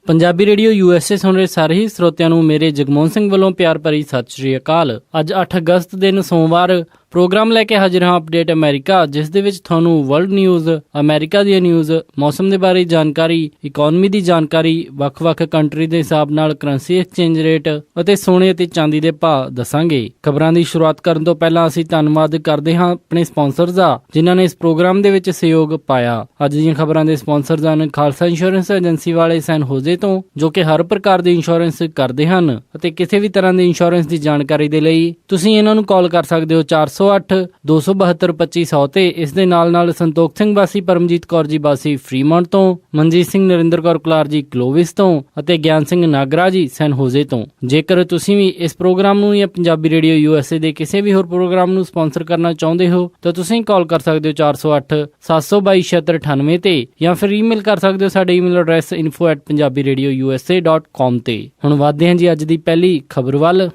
Punjabi radio USA ਸੁਣ ਰਹੇ ਸਾਰੇ ਹੀ ਸਰੋਤਿਆਂ ਨੂੰ ਮੇਰੇ ਜਗਮੋਹਨ ਸਿੰਘ ਵੱਲੋਂ ਪਿਆਰ ਭਰੀ ਸਤਿ ਸ਼੍ਰੀ ਅਕਾਲ। ਅੱਜ 8 ਅਗਸਤ ਦਿਨ ਸੋਮਵਾਰ ਪ੍ਰੋਗਰਾਮ ਲੈ ਕੇ ਹਾਜ਼ਰ ਹਾਂ ਅਪਡੇਟ ਅਮਰੀਕਾ, ਜਿਸ ਦੇ ਵਿੱਚ ਤੁਹਾਨੂੰ ਵਰਲਡ ਨਿਊਜ਼, ਅਮਰੀਕਾ ਦੀਆਂ ਨਿਊਜ਼, ਮੌਸਮ ਦੇ ਬਾਰੇ ਜਾਣਕਾਰੀ, ਇਕੋਨਮੀ ਦੀ ਜਾਣਕਾਰੀ, ਵੱਖ-ਵੱਖ ਕੰਟਰੀ ਦੇ ਹਿਸਾਬ ਨਾਲ ਕਰੰਸੀ ਐਕਸਚੇਂਜ ਰੇਟ ਅਤੇ ਸੋਨੇ ਅਤੇ ਚਾਂਦੀ ਦੇ ਭਾਅ ਦੱਸਾਂਗੇ। ਖਬਰਾਂ ਦੀ ਸ਼ੁਰੂਆਤ ਕਰਨ ਤੋਂ ਪਹਿਲਾਂ ਅਸੀਂ ਧੰਨਵਾਦ ਕਰਦੇ ਹਾਂ ਆਪਣੇ ਸਪਾਂਸਰਸ ਦਾ, ਜਿਨ੍ਹਾਂ ਨੇ ਇਸ ਪ੍ਰੋਗਰਾਮ ਦੇ ਵਿੱਚ ਸਹਿਯੋਗ ਪਾਇਆ। ਅੱਜ ਦੀਆਂ ਖਬਰਾਂ ਦੇ ਸਪਾਂਸਰਸ ਹਨ ਖਾਲਸਾ ਇੰਸ਼ੋਰੈਂਸ ਏਜੰਸੀ ਵਾਲੇ ਸੈਨ ਹੋਜ਼ੇ ਤੋਂ, ਜੋ ਕਿ ਹਰ ਪ੍ਰਕਾਰ ਦੀ ਇੰਸ਼ੋਰੈਂਸ ਕਰਦੇ ਹਨ ਅਤੇ ਕਿਸੇ ਵੀ ਤਰ੍ਹਾਂ ਦੀ ਇੰਸ਼ੋਰੈਂਸ ਦੀ ਜਾਣਕਾਰੀ ਦੇ ਲਈ ਤੁਸੀਂ ਇਹਨਾਂ ਨੂੰ ਕਾਲ ਕਰ ਸਕਦੇ ਹੋ 408-272-2500 ਤੇ। ਇਸ ਦੇ ਨਾਲ ਸੰਤੋਖ ਸਿੰਘ ਵਾਸੀ ਪਰਮਜੀਤ ਕੌਰ ਜੀ ਵਾਸੀ ਫਰੀਮੌਂਟ ਤੋਂ, ਮਨਜੀਤ ਸਿੰਘ ਨਰਿੰਦਰ ਕੌਰ ਕੁਲਾਰ ਜੀ ਕਲੋਵਿਸ ਤੋਂ ਅਤੇ ਗਿਆਨ ਸਿੰਘ ਨਾਗਰਾ ਜੀ ਸੈਨ ਹੋਜ਼ੇ ਤੋਂ। ਜੇਕਰ ਤੁਸੀਂ ਵੀ ਇਸ ਪ੍ਰੋਗਰਾਮ ਨੂੰ ਜਾਂ ਪੰਜਾਬੀ ਰੇਡੀਓ USA ਦੇ ਕਿਸੇ ਵੀ ਹੋਰ ਪ੍ਰੋਗਰਾਮ ਨੂੰ ਸਪਾਂਸਰ ਕਰਨਾ ਚਾਹੁੰਦੇ ਹੋ ਤਾਂ ਤੁਸੀਂ ਕਾਲ ਕਰ ਸਕਦੇ ਹੋ 408-722-7698 ਤੇ, ਜਾਂ ਫਿਰ ਈਮੇਲ ਕਰ ਸਕਦੇ ਹੋ ਸਾਡੇ ਈਮੇਲ ਐਡਰੈਸ info@punjabiradio.usa.com ਤੇ। ਹੁਣ ਵਧਦੇ ਹਾਂ ਜੀ ਅੱਜ ਦੀ ਪਹਿਲੀ ਖਬਰ ਵੱਲ।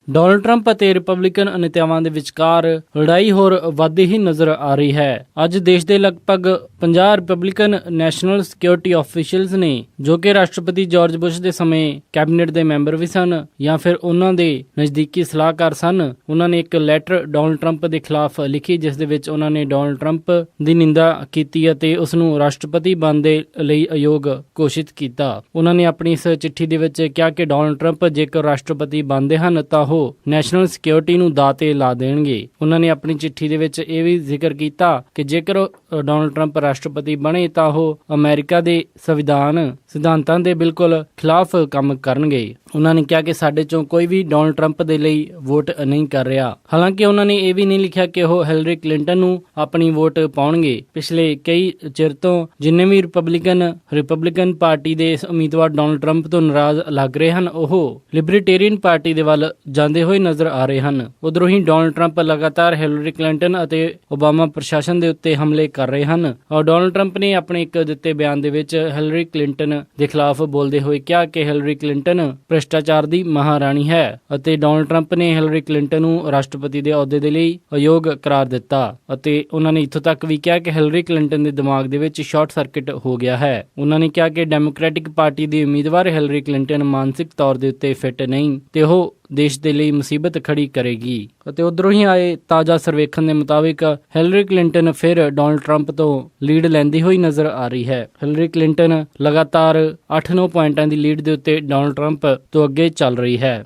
ਡੋਨਲਡ ਟਰੰਪ ਅਤੇ ਰਿਪਬਲਿਕਨ ਨੇਤਾਵਾਂ ਦੇ ਵਿਚਕਾਰ ਲੜਾਈ ਹੋਰ ਵੱਧਦੀ ਹੀ ਨਜ਼ਰ ਆ ਰਹੀ ਹੈ। ਅੱਜ ਦੇਸ਼ ਦੇ ਲਗਭਗ 50 ਰਿਪਬਲਿਕਨ ਨੈਸ਼ਨਲ ਸਿਕਿਉਰਿਟੀ ਆਫੀਸ਼ੀਅਲਸ ਨੇ, ਜੋ ਕਿ ਰਾਸ਼ਟਰਪਤੀ ਜਾਰਜ ਬੁਸ਼ ਦੇ ਸਮੇਂ ਕੈਬਨਿਟ ਦੇ ਮੈਂਬਰ ਵੀ ਸਨ ਜਾਂ ਫਿਰ ਉਹਨਾਂ ਦੇ ਨਜ਼ਦੀਕੀ ਸਲਾਹਕਾਰ ਸਨ, ਉਹਨਾਂ ਨੇ ਇੱਕ ਲੈਟਰ ਡੋਨਲਡ ਟਰੰਪ ਦੇ ਖਿਲਾਫ ਲਿਖੀ, ਜਿਸ ਦੇ ਵਿੱਚ ਉਹਨਾਂ ਨੇ ਡੋਨਲਡ ਟਰੰਪ ਦੀ ਨਿੰਦਾ ਕੀਤੀ ਅਤੇ ਉਸ ਨੂੰ ਰਾਸ਼ਟਰਪਤੀ ਬਣਨ ਦੇ ਲਈ ਅਯੋਗ ਘੋਸ਼ਿਤ ਕੀਤਾ। ਉਹਨਾਂ ਨੇ ਆਪਣੀ ਇਸ ਚਿੱਠੀ ਦੇ ਵਿੱਚ ਕਿਹਾ ਕਿ ਡੋਨਲਡ ਟਰੰਪ ਜੇਕਰ ਰਾਸ਼ਟਰਪਤੀ ਬਣਦੇ ਹਨ ਤਾਂ ਉਹ ਨੈਸ਼ਨਲ ਸਿਕਿਉਰਿਟੀ ਨੂੰ ਦਾਅ ਤੇ ਲਾ ਦੇਣਗੇ। ਉਹਨਾਂ ਨੇ ਆਪਣੀ ਚਿੱਠੀ ਦੇ ਵਿੱਚ ਇਹ ਵੀ ਜ਼ਿਕਰ ਕੀਤਾ ਕਿ ਜੇਕਰ ਡੋਨਲਡ ਟਰੰਪ ਰਾਸ਼ਟਰਪਤੀ ਬਣੇ ਤਾਂ ਉਹ ਅਮਰੀਕਾ ਦੇ ਸੰਵਿਧਾਨ ਸਿਧਾਂਤਾਂ ਦੇ ਬਿਲਕੁਲ ਖਿਲਾਫ ਕੰਮ ਕਰਨਗੇ। ਉਹਨਾਂ ਨੇ ਕਿਹਾ ਕਿ ਸਾਡੇ ਚੋਂ ਕੋਈ ਵੀ ਡੋਨਲਡ ਟਰੰਪ ਦੇ ਲਈ ਵੋਟ ਨਹੀਂ ਕਰ ਰਿਹਾ। ਹਾਲਾਂਕਿ ਉਹਨਾਂ ਨੇ ਇਹ ਵੀ ਨਹੀਂ ਲਿਖਿਆ ਕਿ ਉਹ ਹਿਲਰੀ ਕਲਿੰਟਨ ਨੂੰ ਆਪਣੀ ਵੋਟ ਪਾਉਣਗੇ। ਪਿਛਲੇ ਕਈ ਚਿਰ ਤੋਂ ਜਿੰਨੇ ਵੀ ਰਿਪਬਲਿਕਨ ਪਾਰਟੀ ਦੇ ਉਮੀਦਵਾਰ ਡੋਨਲਡ ਟਰੰਪ ਤੋਂ ਨਾਰਾਜ਼ ਲੱਗ ਰਹੇ ਹਨ, ਉਹ ਲਿਬਰਟੇਰੀਅਨ ਪਾਰਟੀ ਦੇ ਵੱਲ ਜਾਂਦੇ ਹੋਏ ਨਜ਼ਰ ਆ ਰਹੇ ਹਨ। ਉਧਰੋਂ ਹੀ ਡੋਨਲਡ ਟਰੰਪ ਲਗਾਤਾਰ ਹਿਲਰੀ ਕਲਿੰਟਨ ਅਤੇ ਓਬਾਮਾ ਪ੍ਰਸ਼ਾਸਨ ਦੇ ਉੱਤੇ ਹਮਲੇ ਕਰ ਰਹੇ ਹਨ। ਔਰ ਡੋਨਲਡ ਟਰੰਪ ਨੇ ਆਪਣੇ ਇੱਕ ਦਿੱਤੇ ਬਿਆਨ ਦੇ ਵਿੱਚ ਹਿਲਰੀ ਕਲਿੰਟਨ ਦੇ ਖਿਲਾਫ ਬੋਲਦੇ ਹੋਏ ਕਿਹਾ ਕਿ ਹਿਲਰੀ ਕਲਿੰਟਨ ਭ੍ਰਿਸ਼ਟਾਚਾਰ ਦੀ ਮਹਾਰਾਣੀ ਹੈ ਅਤੇ ਡੋਨਲਡ ਟਰੰਪ ਨੇ ਹਿਲਰੀ ਕਲਿੰਟਨ ਨੂੰ ਰਾਸ਼ਟਰਪਤੀ ਦੇ ਅਹੁਦੇ ਦੇ ਲਈ ਅਯੋਗ ਕਰਾਰ ਦਿੱਤਾ ਅਤੇ ਉਹਨਾਂ ਨੇ ਇੱਥੋਂ ਤੱਕ ਵੀ ਕਿਹਾ ਕਿ ਹਿਲਰੀ ਕਲਿੰਟਨ ਦੇ ਦਿਮਾਗ ਦੇ ਵਿੱਚ ਸ਼ਾਰਟ ਸਰਕਟ ਹੋ ਗਿਆ ਹੈ। ਉਹਨਾਂ ਨੇ ਕਿਹਾ ਕਿ ਡੈਮੋਕ੍ਰੈਟਿਕ ਪਾਰਟੀ ਦੀ ਉਮੀਦਵਾਰ ਹਿਲਰੀ ਕਲਿੰਟਨ ਮਾਨਸਿਕ ਤੌਰ ਦੇ ਉੱਤੇ ਫਿੱਟ ਨਹੀਂ ਤੇ ਉਹ ਦੇਸ਼ ਦੇ ਲਈ ਮੁਸੀਬਤ ਖੜੀ ਕਰੇਗੀ। ਅਤੇ ਉਧਰੋਂ ਹੀ ਆਏ ਤਾਜ਼ਾ ਸਰਵੇਖਣ ਦੇ ਮੁਤਾਬਿਕ ਹਿਲਰੀ ਕਲਿੰਟਨ ਫਿਰ ਡੋਨਲਡ ਟਰੰਪ ਤੋਂ ਲੀਡ ਲੈਂਦੀ ਹੋਈ ਨਜ਼ਰ ਆ ਰਹੀ ਹੈ। ਹਿਲਰੀ ਕਲਿੰਟਨ ਲਗਾਤਾਰ 8-9 ਪੁਆਇੰਟਾਂ ਦੀ ਲੀਡ ਦੇ ਉੱਤੇ ਡੋਨਲਡ ਟਰੰਪ ਤੋਂ ਅੱਗੇ ਚੱਲ ਰਹੀ ਹੈ।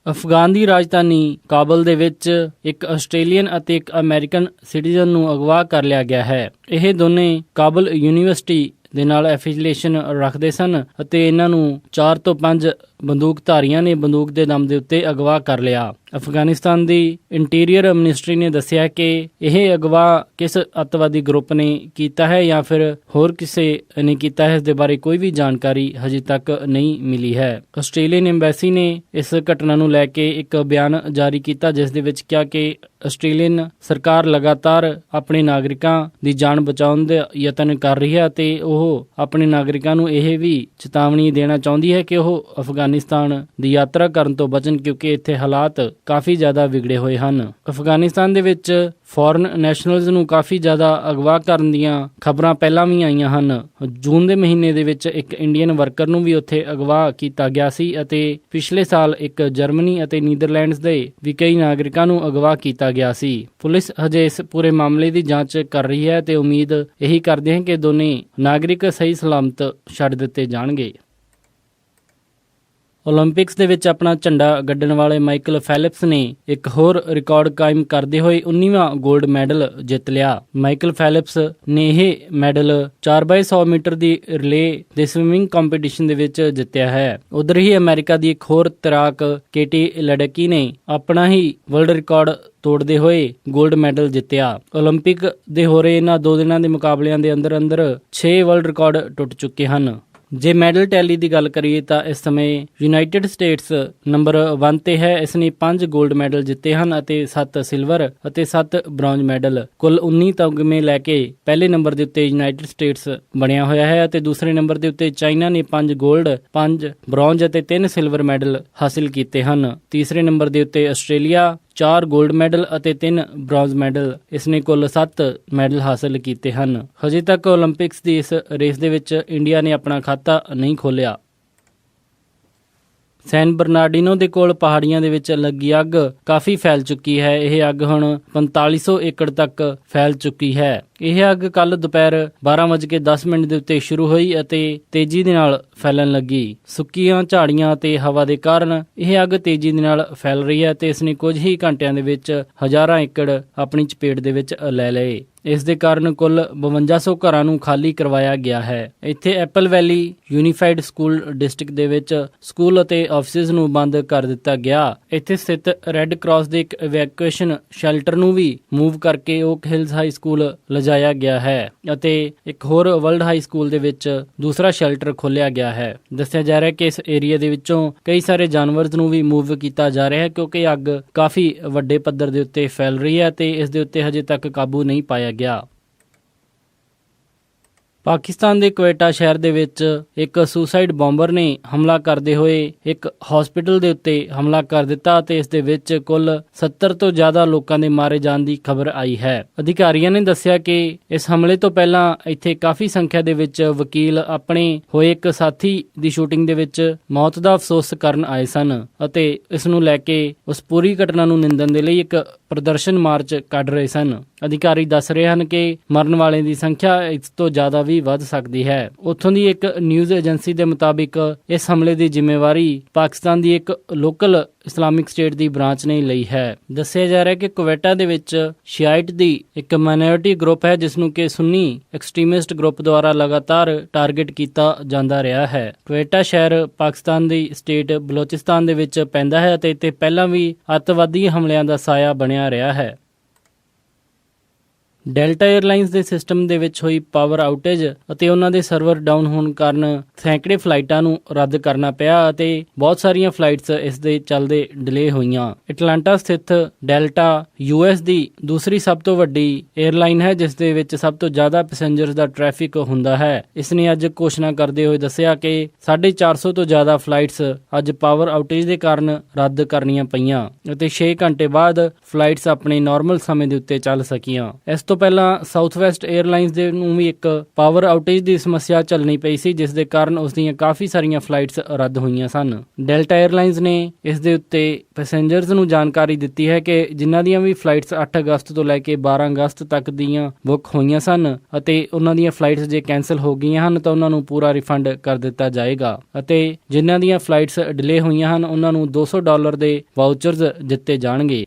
ਅਫਗਾਨ ਦੀ ਰਾਜਧਾਨੀ ਕਾਬਲ ਦੇ ਵਿੱਚ ਇੱਕ ਆਸਟ੍ਰੇਲੀਅਨ ਅਤੇ ਇੱਕ ਅਮਰੀਕਨ ਸਿਟੀਜ਼ਨ ਨੂੰ ਅਗਵਾ ਕਰ ਲਿਆ ਗਿਆ ਹੈ। ਇਹ ਦੋਨੇ ਕਾਬਲ ਯੂਨੀਵਰਸਿਟੀ ਦੇ ਨਾਲ ਐਫੀਲੀਏਸ਼ਨ ਰੱਖਦੇ ਸਨ ਅਤੇ ਇਹਨਾਂ ਨੂੰ 4 ਤੋਂ 5 ਬੰਦੂਕਧਾਰੀਆਂ ਨੇ ਬੰਦੂਕ ਦੇ ਦਮ ਦੇ ਉੱਤੇ ਅਗਵਾ ਕਰ ਲਿਆ। ਅਫਗਾਨਿਸਤਾਨ ਦੀ ਇੰਟੀਰੀਅਰ ਮਿਨਿਸਟਰੀ ਨੇ ਦੱਸਿਆ ਕਿ ਇਹ ਅਗਵਾ ਕਿਸ ਅੱਤਵਾਦੀ ਗਰੁੱਪ ਨੇ ਕੀਤਾ ਹੈ ਜਾਂ ਫਿਰ ਹੋਰ ਕਿਸੇ ਨੇ ਕੀਤਾ ਹੈ, ਇਸ ਦੇ ਬਾਰੇ ਕੋਈ ਵੀ ਜਾਣਕਾਰੀ ਹਜੇ ਤੱਕ ਨਹੀਂ ਮਿਲੀ ਹੈ। ਆਸਟ੍ਰੇਲੀਅਨ ਐਮਬੈਸੀ ਨੇ ਇਸ ਘਟਨਾ ਨੂੰ ਲੈ ਕੇ ਇੱਕ ਬਿਆਨ ਜਾਰੀ ਕੀਤਾ, ਜਿਸ ਦੇ ਵਿੱਚ ਕਿਹਾ ਕਿ ਆਸਟ੍ਰੇਲੀਅਨ ਸਰਕਾਰ ਲਗਾਤਾਰ ਆਪਣੇ ਨਾਗਰਿਕਾਂ ਦੀ ਜਾਨ ਬਚਾਉਣ ਦਾ ਯਤਨ ਕਰ ਰਹੀ ਹੈ ਅਤੇ ਉਹ ਆਪਣੇ ਨਾਗਰਿਕਾਂ ਨੂੰ ਇਹ ਵੀ ਚੇਤਾਵਨੀ ਦੇਣਾ ਚਾਹੁੰਦੀ ਹੈ ਕਿ ਉਹ ਅਫਗਾਨਿਸਤਾਨ ਦੀ ਯਾਤਰਾ ਕਰਨ ਤੋਂ ਬਚਣ, ਕਿਉਂਕਿ ਇੱਥੇ ਹਾਲਾਤ ਕਾਫੀ ਜ਼ਿਆਦਾ ਵਿਗੜੇ ਹੋਏ ਹਨ। ਅਫਗਾਨਿਸਤਾਨ ਦੇ ਵਿੱਚ ਫੋਰਨ ਨੈਸ਼ਨਲਜ਼ ਨੂੰ ਕਾਫੀ ਜ਼ਿਆਦਾ ਅਗਵਾ ਕਰਨ ਦੀਆਂ ਖਬਰਾਂ ਪਹਿਲਾਂ ਵੀ ਆਈਆਂ ਹਨ। ਜੂਨ ਦੇ ਮਹੀਨੇ ਦੇ ਵਿੱਚ ਇੱਕ ਇੰਡੀਅਨ ਵਰਕਰ ਨੂੰ ਵੀ ਉੱਥੇ ਅਗਵਾ ਕੀਤਾ ਗਿਆ ਸੀ ਅਤੇ ਪਿਛਲੇ ਸਾਲ ਇੱਕ ਜਰਮਨੀ ਅਤੇ ਨੀਦਰਲੈਂਡਸ ਦੇ ਵੀ ਕਈ ਨਾਗਰਿਕਾਂ ਨੂੰ ਅਗਵਾ ਕੀਤਾ ਗਿਆ ਸੀ। ਪੁਲਿਸ ਹਜੇ ਇਸ ਪੂਰੇ ਮਾਮਲੇ ਦੀ ਜਾਂਚ ਕਰ ਰਹੀ ਹੈ ਤੇ ਉਮੀਦ ਇਹੀ ਕਰਦੇ ਹਨ ਕਿ ਦੋਨੇ ਨਾਗਰਿਕ ਸਹੀ ਸਲਾਮਤ ਛੱਡ ਦਿੱਤੇ ਜਾਣਗੇ। ਓਲੰਪਿਕਸ ਦੇ ਵਿੱਚ ਆਪਣਾ ਝੰਡਾ ਗੱਡਣ ਵਾਲੇ ਮਾਈਕਲ ਫੈਲਿਪਸ ਨੇ ਇੱਕ ਹੋਰ ਰਿਕਾਰਡ ਕਾਇਮ ਕਰਦੇ ਹੋਏ 19ਵਾਂ 골ਡ ਮੈਡਲ ਜਿੱਤ ਲਿਆ। ਮਾਈਕਲ ਫੈਲਿਪਸ ਨੇ ਇਹ ਮੈਡਲ 4x100 ਮੀਟਰ ਦੀ ਰਿਲੇ ਦੇ ਸਵਿਮਿੰਗ ਕੰਪੀਟੀਸ਼ਨ ਦੇ ਵਿੱਚ ਜਿੱਤਿਆ ਹੈ। ਉਧਰ ਹੀ ਅਮਰੀਕਾ ਦੀ ਇੱਕ ਹੋਰ ਤੈਰਾਕ ਕੇਟੀ ਲੇਡੇਕੀ ਨੇ ਆਪਣਾ ਹੀ ਵਰਲਡ ਰਿਕਾਰਡ ਤੋੜਦੇ ਹੋਏ 골ਡ ਮੈਡਲ ਜਿੱਤਿਆ। ਓਲੰਪਿਕ ਦੇ ਹੋ ਰਹੇ ਇਹਨਾਂ 2 ਦਿਨਾਂ ਦੇ ਮੁਕਾਬਲਿਆਂ ਦੇ ਅੰਦਰ 6 ਵਰਲਡ ਰਿਕਾਰਡ ਟੁੱਟ ਚੁੱਕੇ ਹਨ। ਜੇ ਮੈਡਲ ਟੈਲੀ ਦੀ ਗੱਲ ਕਰੀਏ ਤਾਂ ਇਸ ਸਮੇਂ ਯੂਨਾਈਟਿਡ ਸਟੇਟਸ ਨੰਬਰ 1 ਤੇ ਹੈ। ਇਸ ਨੇ 5 골ਡ ਮੈਡਲ ਜਿੱਤੇ ਹਨ ਅਤੇ 7 ਸਿਲਵਰ ਅਤੇ 7 ਬ੍ਰੌਂਜ ਮੈਡਲ, ਕੁੱਲ 19 ਤਗਮੇ ਲੈ ਕੇ ਪਹਿਲੇ ਨੰਬਰ ਦੇ ਉੱਤੇ ਯੂਨਾਈਟਿਡ ਸਟੇਟਸ ਬਣਿਆ ਹੋਇਆ ਹੈ ਅਤੇ ਦੂਸਰੇ ਨੰਬਰ ਦੇ ਉੱਤੇ ਚਾਈਨਾ ਨੇ 5 골ਡ, 5 ਬ੍ਰੌਂਜ ਅਤੇ 3 ਸਿਲਵਰ ਮੈਡਲ ਹਾਸਿਲ ਕੀਤੇ ਹਨ। ਤੀਸਰੇ ਨੰਬਰ ਦੇ ਉੱਤੇ ਆਸਟ੍ਰੇਲੀਆ 4 골ਡ ਮੈਡਲ ਅਤੇ 3 ਬ੍ਰੌਂਜ ਮੈਡਲ, ਇਸ ਨੇ ਕੁੱਲ 7 ਮੈਡਲ ਹਾਸਲ ਕੀਤੇ ਹਨ। ਹਜੇ ਤੱਕ ਓਲੰਪਿਕਸ ਦੀ ਇਸ ਰੇਸ ਦੇ ਵਿੱਚ ਇੰਡੀਆ ਨੇ ਆਪਣਾ ਖਾਤਾ ਨਹੀਂ ਖੋਲ੍ਹਿਆ। ਸੈਨ ਬਰਨਾਰਡੀਨੋ ਦੇ ਕੋਲ ਪਹਾੜੀਆਂ ਦੇ ਵਿੱਚ ਲੱਗੀ ਅੱਗ ਕਾਫੀ ਫੈਲ ਚੁੱਕੀ ਹੈ। ਇਹ ਅੱਗ ਹੁਣ 4500 ਏਕੜ ਤੱਕ ਫੈਲ ਚੁੱਕੀ ਹੈ। ਇਹ ਅੱਗ ਕੱਲ ਦੁਪਹਿਰ 12:10 ਦੇ ਉੱਤੇ ਸ਼ੁਰੂ ਹੋਈ ਅਤੇ ਤੇਜ਼ੀ ਦੇ ਨਾਲ ਫੈਲਣ ਲੱਗੀ। ਸੁੱਕੀਆਂ ਝਾੜੀਆਂ ਅਤੇ ਹਵਾ ਦੇ ਕਾਰਨ ਇਹ ਅੱਗ ਤੇਜ਼ੀ ਦੇ ਨਾਲ ਫੈਲ ਰਹੀ ਹੈ ਅਤੇ ਇਸ ਨੇ ਕੁਝ ਹੀ ਘੰਟਿਆਂ ਦੇ ਵਿੱਚ ਹਜ਼ਾਰਾਂ ਏਕੜ ਆਪਣੀ ਚਪੇਟ ਦੇ ਵਿੱਚ ਲੈ ਲਏ। ਇਸ ਦੇ ਕਾਰਨ ਕੁੱਲ 5200 ਘਰਾਂ ਨੂੰ ਖਾਲੀ ਕਰਵਾਇਆ ਗਿਆ ਹੈ। ਇੱਥੇ ਐਪਲ ਵੈਲੀ ਯੂਨੀਫਾਈਡ ਸਕੂਲ ਡਿਸਟ੍ਰਿਕਟ ਦੇ ਵਿੱਚ ਸਕੂਲ ਅਤੇ ਆਫਿਸਿਸ ਨੂੰ ਬੰਦ ਕਰ ਦਿੱਤਾ ਗਿਆ। ਇੱਥੇ ਸਥਿਤ ਰੈੱਡ ਕਰਾਸ ਦੇ ਇੱਕ ਇਵੈਕੂਏਸ਼ਨ ਸ਼ੈਲਟਰ ਨੂੰ ਵੀ ਮੂਵ ਕਰਕੇ ਓਕ ਹਿਲਸ ਹਾਈ ਸਕੂਲ ਲਿਜਾਇਆ ਗਿਆ ਹੈ ਅਤੇ ਇੱਕ ਹੋਰ ਵਰਲਡ ਹਾਈ ਸਕੂਲ ਦੇ ਵਿੱਚ ਦੂਸਰਾ ਸ਼ੈਲਟਰ ਖੋਲ੍ਹਿਆ ਗਿਆ ਹੈ। ਦੱਸਿਆ ਜਾ ਰਿਹਾ ਕਿ ਇਸ ਏਰੀਆ ਦੇ ਵਿੱਚੋਂ ਕਈ ਸਾਰੇ ਜਾਨਵਰ ਨੂੰ ਵੀ ਮੂਵ ਕੀਤਾ ਜਾ ਰਿਹਾ ਹੈ ਕਿਉਂਕਿ ਅੱਗ ਕਾਫੀ ਵੱਡੇ ਪੱਧਰ ਦੇ ਉੱਤੇ ਫੈਲ ਰਹੀ ਹੈ ਤੇ ਇਸ ਦੇ ਉੱਤੇ ਹਜੇ ਤੱਕ ਕਾਬੂ ਨਹੀਂ ਪਾਇਆ ਗਿਆ। ਪਾਕਿਸਤਾਨ ਦੇ ਕੁਵੇਟਾ ਸ਼ਹਿਰ ਦੇ ਵਿੱਚ ਇੱਕ ਸੁਸਾਈਡ ਬੰਬਰ ਨੇ ਹਮਲਾ ਕਰਦੇ ਹੋਏ ਇੱਕ ਹਸਪੀਟਲ ਦੇ ਉੱਤੇ ਹਮਲਾ ਕਰ ਦਿੱਤਾ ਅਤੇ ਇਸ ਦੇ ਵਿੱਚ ਕੁੱਲ 70 ਤੋਂ ਜ਼ਿਆਦਾ ਲੋਕਾਂ ਦੇ ਮਾਰੇ ਜਾਣ ਦੀ ਖਬਰ ਆਈ ਹੈ। ਅਧਿਕਾਰੀਆਂ ਨੇ ਦੱਸਿਆ ਕਿ ਇਸ ਹਮਲੇ ਤੋਂ ਪਹਿਲਾਂ ਇੱਥੇ ਕਾਫੀ ਸੰਖਿਆ ਦੇ ਵਿੱਚ ਵਕੀਲ ਆਪਣੇ ਹੋਏ ਇੱਕ ਸਾਥੀ ਦੀ ਸ਼ੂਟਿੰਗ ਦੇ ਵਿੱਚ ਮੌਤ ਦਾ ਅਫਸੋਸ ਕਰਨ ਆਏ ਸਨ ਅਤੇ ਇਸ ਨੂੰ ਲੈ ਕੇ ਉਸ ਪੂਰੀ ਘਟਨਾ ਨੂੰ ਨਿੰਦਣ ਦੇ ਲਈ ਇੱਕ ਪ੍ਰਦਰਸ਼ਨ ਮਾਰਚ ਕੱਢ ਰਹੇ ਸਨ। ਅਧਿਕਾਰੀ ਦੱਸ ਰਹੇ ਹਨ ਕਿ ਮਰਨ ਵਾਲਿਆਂ ਦੀ ਸੰਖਿਆ ਇਸ ਤੋਂ ਜ਼ਿਆਦਾ ਵੀ ਵੱਧ ਸਕਦੀ ਹੈ। ਉੱਥੋਂ ਦੀ ਇੱਕ ਨਿਊਜ਼ ਏਜੰਸੀ ਦੇ ਮੁਤਾਬਿਕ ਇਸ ਹਮਲੇ ਦੀ ਜ਼ਿੰਮੇਵਾਰੀ ਪਾਕਿਸਤਾਨ ਦੀ ਇੱਕ ਲੋਕਲ ਇਸਲਾਮਿਕ ਸਟੇਟ ਦੀ ਬ੍ਰਾਂਚ ਨੇ ਲਈ ਹੈ। ਦੱਸਿਆ ਜਾ ਰਿਹਾ ਹੈ ਕਿ ਕੁਵੇਟਾ ਦੇ ਵਿੱਚ ਸ਼ੀਆਈਟ ਦੀ ਇੱਕ ਮਾਈਨੋਰਿਟੀ ਗਰੁੱਪ ਹੈ ਜਿਸ ਨੂੰ ਕਿ ਸੁੰਨੀ ਐਕਸਟ੍ਰੀਮਿਸਟ ਗਰੁੱਪ ਦੁਆਰਾ ਲਗਾਤਾਰ ਟਾਰਗੇਟ ਕੀਤਾ ਜਾਂਦਾ ਰਿਹਾ ਹੈ। ਕੁਵੇਟਾ ਸ਼ਹਿਰ ਪਾਕਿਸਤਾਨ ਦੀ ਸਟੇਟ ਬਲੋਚਿਸਤਾਨ ਦੇ ਵਿੱਚ ਪੈਂਦਾ ਹੈ ਅਤੇ ਇੱਥੇ ਪਹਿਲਾਂ ਵੀ ਅੱਤਵਾਦੀ ਹਮਲਿਆਂ ਦਾ ਸਾਇਆ ਬਣਿਆ ਰਿਹਾ ਹੈ। ਡੈਲਟਾ ਏਅਰਲਾਈਨਸ ਦੇ ਸਿਸਟਮ ਦੇ ਵਿੱਚ ਹੋਈ ਪਾਵਰ ਆਊਟੇਜ ਅਤੇ ਉਹਨਾਂ ਦੇ ਸਰਵਰ ਡਾਊਨ ਹੋਣ ਕਾਰਨ ਸੈਂਕੜੇ ਫਲਾਈਟਾਂ ਨੂੰ ਰੱਦ ਕਰਨਾ ਪਿਆ ਅਤੇ ਬਹੁਤ ਸਾਰੀਆਂ ਫਲਾਈਟਸ ਇਸ ਦੇ ਚੱਲਦੇ ਡਿਲੇ ਹੋਈਆਂ। ਐਟਲਾਂਟਾ ਸਥਿਤ ਡੈਲਟਾ US ਦੀ ਦੂਸਰੀ ਸਭ ਤੋਂ ਵੱਡੀ ਏਅਰਲਾਈਨ ਹੈ ਜਿਸ ਦੇ ਵਿੱਚ ਸਭ ਤੋਂ ਜ਼ਿਆਦਾ ਪੈਸੇਂਜਰਸ ਦਾ ਟ੍ਰੈਫਿਕ ਹੁੰਦਾ ਹੈ। ਇਸ ਨੇ ਅੱਜ ਘੋਸ਼ਣਾ ਕਰਦੇ ਹੋਏ ਦੱਸਿਆ ਕਿ 450 ਤੋਂ ਜ਼ਿਆਦਾ ਫਲਾਈਟਸ ਅੱਜ ਪਾਵਰ ਆਊਟੇਜ ਦੇ ਕਾਰਨ ਰੱਦ ਕਰਨੀਆਂ ਪਈਆਂ ਅਤੇ 6 ਘੰਟੇ ਬਾਅਦ ਫਲਾਈਟਸ ਆਪਣੇ ਨਾਰਮਲ ਸਮੇਂ ਦੇ ਉੱਤੇ ਚੱਲ ਸਕੀਆਂ। ਇਸ ਤੋਂ ਪਹਿਲਾਂ ਸਾਊਥ ਵੈਸਟ ਏਅਰਲਾਈਨਸ ਦੇ ਨੂੰ ਵੀ ਇੱਕ ਪਾਵਰ ਆਊਟੇਜ ਦੀ ਸਮੱਸਿਆ ਚੱਲਣੀ ਪਈ ਸੀ ਜਿਸ ਦੇ ਕਾਰਨ ਉਸ ਦੀਆਂ ਕਾਫੀ ਸਾਰੀਆਂ ਫਲਾਈਟਸ ਰੱਦ ਹੋਈਆਂ ਸਨ। ਡੈਲਟਾ ਏਅਰਲਾਈਨਸ ਨੇ ਇਸ ਦੇ ਉੱਤੇ ਪੈਸੇਂਜਰਸ ਨੂੰ ਜਾਣਕਾਰੀ ਦਿੱਤੀ ਹੈ ਕਿ ਜਿਨ੍ਹਾਂ ਦੀਆਂ ਵੀ ਫਲਾਈਟਸ 8 ਅਗਸਤ ਤੋਂ ਲੈ ਕੇ 12 ਅਗਸਤ ਤੱਕ ਦੀਆਂ ਬੁੱਕ ਹੋਈਆਂ ਸਨ ਅਤੇ ਉਹਨਾਂ ਦੀਆਂ ਫਲਾਈਟਸ ਜੇ ਕੈਂਸਲ ਹੋ ਗਈਆਂ ਹਨ ਤਾਂ ਉਹਨਾਂ ਨੂੰ ਪੂਰਾ ਰਿਫੰਡ ਕਰ ਦਿੱਤਾ ਜਾਏਗਾ ਅਤੇ ਜਿਨ੍ਹਾਂ ਦੀਆਂ ਫਲਾਈਟਸ ਡਿਲੇ ਹੋਈਆਂ ਹਨ ਉਹਨਾਂ ਨੂੰ $200 ਦੇ ਵਾਊਚਰਸ ਦਿੱਤੇ ਜਾਣਗੇ।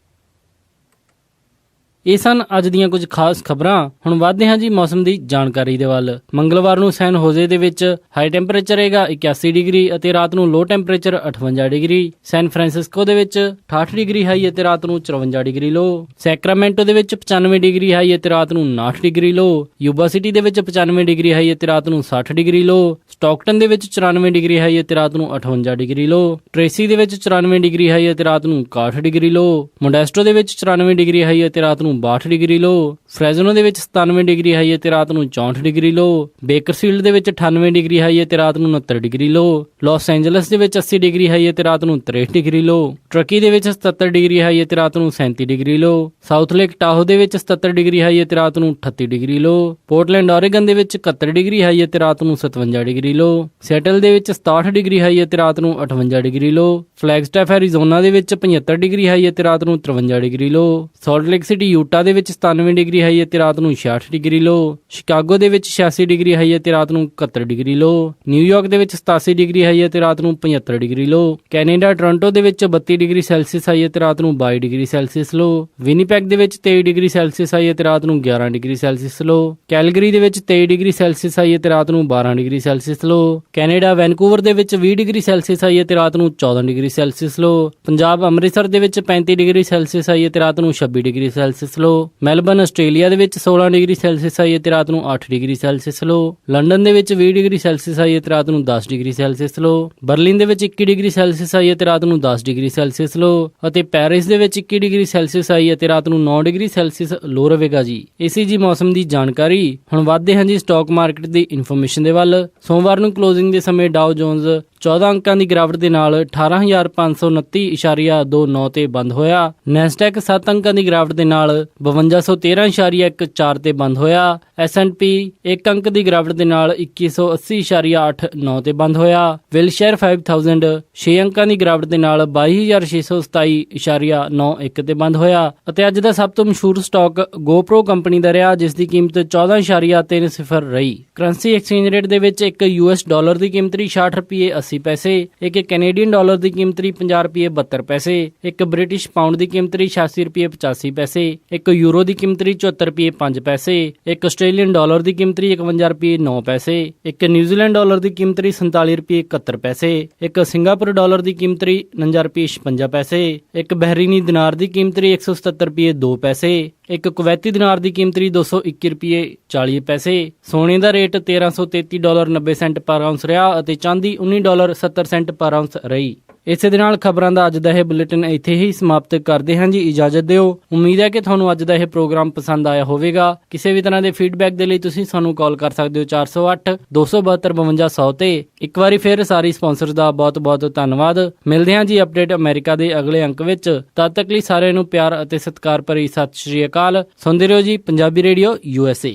ਇਹ ਸਨ ਅੱਜ ਦੀਆਂ ਕੁਝ ਖਾਸ ਖਬਰਾਂ। ਹੁਣ ਵਧਦੇ ਹਾਂ ਜੀ ਮੌਸਮ ਦੀ ਜਾਣਕਾਰੀ ਦੇ ਵੱਲ। ਮੰਗਲਵਾਰ ਨੂੰ ਸੈਨ ਹੋਜ਼ੇ ਦੇ ਵਿੱਚ ਹਾਈ ਟੈਂਪਰੇਚਰ ਰਹੇਗਾ 81 ਡਿਗਰੀ ਅਤੇ ਰਾਤ ਨੂੰ ਲੋ ਟੈਂਪਰੇਚਰ 58 ਡਿਗਰੀ। ਸੈਨ ਫਰਾਂਸਿਸਕੋ ਦੇ ਵਿੱਚ 68 ਡਿਗਰੀ ਹਾਈ ਅਤੇ ਰਾਤ ਨੂੰ 54 ਡਿਗਰੀ ਲੋ। ਸੈਕਰਾਮੈਂਟੋ ਦੇ ਵਿੱਚ 95 ਡਿਗਰੀ ਹਾਈ ਅਤੇ ਰਾਤ ਨੂੰ 59 ਡਿਗਰੀ ਲੋ। ਯੂਬਾ ਸਿਟੀ ਦੇ ਵਿੱਚ 95 ਡਿਗਰੀ ਹਾਈ ਅਤੇ ਰਾਤ ਨੂੰ 60 ਡਿਗਰੀ ਲੋ। ਸਟਾਕਟਨ ਦੇ ਵਿੱਚ 94 ਡਿਗਰੀ ਹਾਈ ਅਤੇ ਰਾਤ ਨੂੰ 58 ਡਿਗਰੀ ਲੋ। ਟ੍ਰੇਸੀ ਦੇ ਵਿੱਚ 94 ਡਿਗਰੀ ਹਾਈ ਅਤੇ ਰਾਤ ਨੂੰ 61 ਡਿਗਰੀ ਲੋ। ਮੋਡੈਸਟੋ ਦੇ ਵਿੱਚ 94 ਡਿਗਰੀ ਹਾਈ ਅਤੇ ਰਾਤ ਨੂੰ 62 ਡਿਗਰੀ ਲੋ। ਫ੍ਰੈਜ਼ਨੋ ਦੇ ਵਿੱਚ 97 ਡਿਗਰੀ ਹਾਈ ਅਤੇ ਰਾਤ ਨੂੰ 64 ਡਿਗਰੀ ਲੋ। ਬੇਕਰਫੀਲਡ ਦੇ ਵਿੱਚ 98 ਡਿਗਰੀ ਹਾਈ ਅਤੇ ਰਾਤ ਨੂੰ 69 ਡਿਗਰੀ ਲੋ। ਲਾਸ ਐਂਜਲਸ ਦੇ ਵਿੱਚ 80 ਡਿਗਰੀ ਹਾਈ ਅਤੇ ਰਾਤ ਨੂੰ 63 ਡਿਗਰੀ ਲੋ। ਟਰਕੀ ਦੇ ਵਿੱਚ 77 ਡਿਗਰੀ ਹਾਈ ਅਤੇ ਰਾਤ ਨੂੰ 37 ਡਿਗਰੀ ਲੋ। ਸਾਊਥ ਲੇਕ ਟਾਹੋ ਦੇ ਵਿੱਚ 77 ਡਿਗਰੀ ਹਾਈ ਅਤੇ ਰਾਤ ਨੂੰ 38 ਡਿਗਰੀ ਲੋ। ਪੋਰਟਲੈਂਡ ਓਰੇਗਨ ਦੇ ਵਿੱਚ 71 ਡਿਗਰੀ ਹਾਈ ਅਤੇ ਰਾਤ ਨੂੰ 57 ਡਿਗਰੀ ਲੋ। ਸੈਟਲ ਦੇ ਵਿੱਚ 67 ਡਿਗਰੀ ਹਾਈ ਅਤੇ ਰਾਤ ਨੂੰ 58 ਡਿਗਰੀ ਲੋ। ਫਲੈਗਸਟੈਫ ਐਰੀਜ਼ੋਨਾ ਦੇ ਵਿੱਚ 75 ਡਿਗਰੀ ਹਾਈ ਅਤੇ ਰਾਤ ਨੂੰ 53 ਡਿਗਰੀ ਲੋ। ਸਾਲਟ ਲੇਕ ਸਿਟੀ ਯੂਟਾ ਦੇ ਵਿੱਚ 97 ਡਿਗਰੀ ਹਾਈ ਅਤੇ ਰਾਤ ਨੂੰ 66 ਡਿਗਰੀ ਲੋ। ਸ਼ਿਕਾਗੋ ਦੇ ਵਿੱਚ 86 ਡਿਗਰੀ ਹਾਈ ਅਤੇ ਰਾਤ ਨੂੰ 71 ਡਿਗਰੀ ਲੋ। ਨਿਊਯਾਰਕ ਦੇ ਵਿੱਚ 87 ਡਿਗਰੀ ਹਾਈ ਅਤੇ ਰਾਤ ਨੂੰ 75 ਡਿਗਰੀ ਲੋ। ਕੈਨੇਡਾ ਟੋਰਾਂਟੋ ਦੇ ਵਿੱਚ 32 ਡਿਗਰੀ ਸੈਲਸੀਅਸ ਹਾਈ ਅਤੇ ਰਾਤ ਨੂੰ 22 ਡਿਗਰੀ ਸੈਲਸੀਅਸ ਲੋ। ਵਿਨੀਪੈਗ ਦੇ ਵਿੱਚ 23 ਡਿਗਰੀ ਸੈਲਸੀਅਸ ਹਾਈ ਅਤੇ ਰਾਤ ਨੂੰ 11 ਡਿਗਰੀ ਸੈਲਸੀਅਸ ਲੋ। ਕੈਲਗਰੀ ਦੇ ਵਿੱਚ 23 ਡਿਗਰੀ ਸੈਲਸੀਅਸ ਹਾਈ ਅਤੇ ਰਾਤ ਨੂੰ 12 ਡਿਗਰੀ ਸੈਲਸੀਅਸ ਲੋ। ਕੈਨੇਡਾ ਵੈਨਕੂਵਰ ਦੇ ਵਿੱਚ 20 ਡਿਗਰੀ ਸੈਲਸੀਅਸ ਹਾਈ ਅਤੇ ਰਾਤ ਨੂੰ 14 ਡਿਗਰੀ ਸੈਲਸੀਅਸ ਲੋ। ਪੰਜਾਬ ਅੰਮ੍ਰਿਤਸਰ ਦੇ ਵਿੱਚ 35 ਡਿਗਰੀ ਸੈਲਸੀਅਸ ਹਾਈ ਅਤੇ ਰਾਤ ਨੂੰ 26 ਡਿਗਰੀ ਸੈਲਸੀਅਸ ਸੈਲਸੀਅਸ ਲੋ। ਮੈਲਬਨ ਆਸਟ੍ਰੇਲੀਆ ਦੇ ਵਿੱਚ 16 ਡਿਗਰੀ ਸੈਲਸੀਅਸ ਆਈ ਅਤੇ ਰਾਤ ਨੂੰ 8 ਡਿਗਰੀ ਸੈਲਸੀਅਸ ਲੋ। ਲੰਡਨ ਦੇ ਵਿੱਚ 20 ਡਿਗਰੀ ਸੈਲਸੀਅਸ ਆਈ ਅਤੇ ਰਾਤ ਨੂੰ 10 ਡਿਗਰੀ ਸੈਲਸੀਅਸ ਲੋ। ਬਰਲਿਨ ਦੇ ਵਿੱਚ 21 ਡਿਗਰੀ ਸੈਲਸੀਅਸ ਆਈ ਅਤੇ ਰਾਤ ਨੂੰ 10 ਡਿਗਰੀ ਸੈਲਸੀਅਸ ਲੋ ਅਤੇ ਪੈਰਿਸ ਦੇ ਵਿੱਚ 21 ਡਿਗਰੀ ਸੈਲਸੀਅਸ ਆਈ ਅਤੇ ਰਾਤ ਨੂੰ 9 ਡਿਗਰੀ ਸੈਲਸੀਅਸ ਲੋ ਰਹੇਗਾ ਜੀ। ਇਸੀ ਜੀ ਮੌਸਮ ਦੀ ਜਾਣਕਾਰੀ। ਹੁਣ ਵਧਦੇ ਹਾਂ ਜੀ ਸਟਾਕ ਮਾਰਕੀਟ ਦੀ ਇਨਫੋਰਮੇਸ਼ਨ ਦੇ ਵੱਲ। ਸੋਮਵਾਰ ਨੂੰ ਕਲੋਜ਼ਿੰਗ ਦੇ ਸਮੇਂ ਡਾਓ ਜੋਨਸ 14 ਅੰਕਾਂ ਦੀ ਗਿਰਾਵਟ ਦੇ ਨਾਲ 18,529.29 ਤੇ ਬੰਦ ਹੋਇਆ। ਨੈਸਡੈਕ 7 ਅੰਕਾਂ ਦੀ ਗਿਰਾਵਟ ਦੇ ਨਾਲ 5213.14 ਤੇ ਬੰਦ ਹੋਇਆ। S&P 1 ਅੰਕ ਦੀ ਗਿਰਾਵਟ ਦੇ ਨਾਲ 2180.89 ਤੇ ਬੰਦ ਹੋਇਆ। ਵਿਲਸ਼ੇਅਰ 5000 6 ਅੰਕਾਂ ਦੀ ਗਿਰਾਵਟ ਦੇ ਨਾਲ 22,627.91 ਤੇ ਬੰਦ ਹੋਇਆ। ਅਤੇ ਅੱਜ ਦਾ ਸਭ ਤੋਂ ਮਸ਼ਹੂਰ ਸਟਾਕ GoPro ਕੰਪਨੀ ਦਾ ਰਿਹਾ, ਜਿਸ ਦੀ ਕੀਮਤ 14.30 ਰਹੀ। ਕਰੰਸੀ ਐਕਸਚੇਂਜ ਰੇਟ ਦੇ ਵਿੱਚ ਇੱਕ US ਡਾਲਰ ਦੀ ਕੀਮਤ ਰਹੀ 60 ਰੁਪਏ 80 ਪੈਸੇ, ਇੱਕ ਕੈਨੇਡੀਅਨ ਡਾਲਰ ਦੀ ਕੀਮਤ ਰਹੀ 50 ਰੁਪਏ 72 ਪੈਸੇ, ਇੱਕ ਬ੍ਰਿਟਿਸ਼ ਪਾਉਂਡ ਦੀ ਕੀਮਤ ਰਹੀ 86 ਰੁਪਏ 85 ਪੈਸੇ, ਇੱਕ ਯੂਰੋ ਦੀ ਕੀਮਤ ਰਹੀ 74 ਰੁਪਏ 5 ਪੈਸੇ, ਇੱਕ ਆਸਟ੍ਰੇਲੀਅਨ ਡਾਲਰ ਦੀ ਕੀਮਤ ਰਹੀ 51 ਰੁਪਏ 9 ਪੈਸੇ, ਇੱਕ ਨਿਊਜ਼ੀਲੈਂਡ ਡਾਲਰ ਦੀ ਕੀਮਤ ਰਹੀ 47 ਰੁਪਏ 71 ਪੈਸੇ, ਇੱਕ ਸਿੰਗਾਪੁਰ ਡਾਲਰ ਦੀ ਕੀਮਤ ਰਹੀ 49 ਰੁਪਏ 56 ਪੈਸੇ, ਇੱਕ ਬਹਿਰੀਨੀ ਦਿਨਾਰ ਦੀ ਕੀਮਤ ਰਹੀ 177 ਰੁਪਏ 2 ਪੈਸੇ, ਇੱਕ ਕੁਵੈਤੀ ਦਿਨਾਰ ਦੀ ਕੀਮਤ ਰਹੀ 221 ਰੁਪਏ 40 ਪੈਸੇ। ਸੋਨੇ ਦਾ ਰੇਟ $1333.90 ਪਰ ਆਉਂਸ ਰਿਹਾ ਅਤੇ ਚਾਂਦੀ $19.70 ਪਰ ਆਉਂਸ ਰਹੀ। ਇਸੇ ਦੇ ਨਾਲ ਖਬਰਾਂ ਦਾ ਅੱਜ ਦਾ ਇਹ ਬੁਲੇਟਿਨ ਇੱਥੇ ਹੀ ਸਮਾਪਤ ਕਰਦੇ ਹਾਂ ਜੀ। ਇਜਾਜ਼ਤ ਦਿਓ। ਉਮੀਦ ਹੈ ਕਿ ਤੁਹਾਨੂੰ ਅੱਜ ਦਾ ਇਹ ਪ੍ਰੋਗਰਾਮ ਪਸੰਦ ਆਇਆ ਹੋਵੇਗਾ। ਕਿਸੇ ਵੀ ਤਰ੍ਹਾਂ ਦੇ ਫੀਡਬੈਕ ਦੇ ਲਈ ਤੁਸੀਂ ਸਾਨੂੰ ਕਾਲ ਕਰ ਸਕਦੇ ਹੋ 408 272 5200 ਤੇ। ਇੱਕ ਵਾਰੀ ਫਿਰ ਸਾਰੇ ਸਪਾਂਸਰਸ ਦਾ ਬਹੁਤ ਬਹੁਤ ਧੰਨਵਾਦ। ਮਿਲਦੇ ਹਾਂ ਜੀ ਅਪਡੇਟ ਅਮਰੀਕਾ ਦੇ ਅਗਲੇ ਅੰਕ ਵਿੱਚ। ਤਦ ਤੱਕ ਲਈ ਸਾਰਿਆਂ ਨੂੰ ਪਿਆਰ ਅਤੇ ਸਤਿਕਾਰ ਭਰੀ ਸਤਿ ਸ਼੍ਰੀ ਅਕਾਲ। ਸੁਣਦੇ ਰਹੋ ਜੀ ਪੰਜਾਬੀ ਰੇਡੀਓ USA।